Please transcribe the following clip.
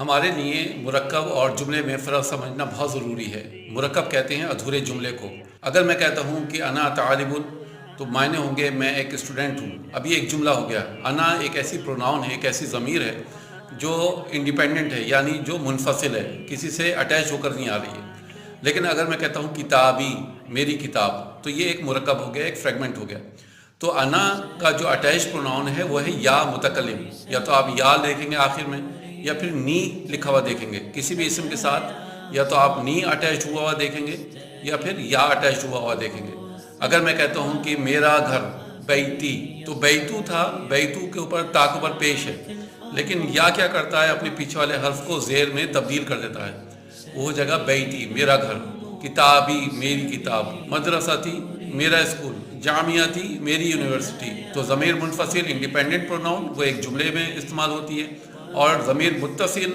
ہمارے لیے مرکب اور جملے میں فرق سمجھنا بہت ضروری ہے۔ مرکب کہتے ہیں ادھورے جملے کو۔ اگر میں کہتا ہوں کہ انا طالب تو معنی ہوں گے میں ایک اسٹوڈنٹ ہوں، ابھی ایک جملہ ہو گیا۔ انا ایک ایسی پروناؤن ہے، ایک ایسی ضمیر ہے جو انڈیپینڈنٹ ہے، یعنی جو منفصل ہے، کسی سے اٹیچ ہو کر نہیں آ رہی ہے۔ لیکن اگر میں کہتا ہوں کتابی، میری کتاب، تو یہ ایک مرکب ہو گیا، ایک فریگمنٹ ہو گیا۔ تو انا کا جو اٹیچ پروناؤن ہے وہ ہے یا متکلم، یا تو آپ یا دیکھیں گے آخر میں، یا پھر نی لکھا ہوا دیکھیں گے۔ کسی بھی اسم کے ساتھ یا تو آپ نی اٹیچ ہوا ہوا دیکھیں گے یا پھر یا اٹیچ ہوا ہوا دیکھیں گے۔ اگر میں کہتا ہوں کہ میرا گھر بیتی، تو بیتو تھا، بیتو کے اوپر تا کے اوپر پیش ہے، لیکن یا کیا کرتا ہے اپنے پیچھے والے حرف کو زیر میں تبدیل کر دیتا ہے، وہ جگہ بیتی میرا گھر، کتابی میری کتاب، مدرسہ تھی میرا اسکول، جامعہ تھی میری یونیورسٹی۔ تو ضمیر منفصل انڈیپینڈنٹ پروناؤن وہ ایک جملے میں استعمال ہوتی ہے، اور ضمیر متصل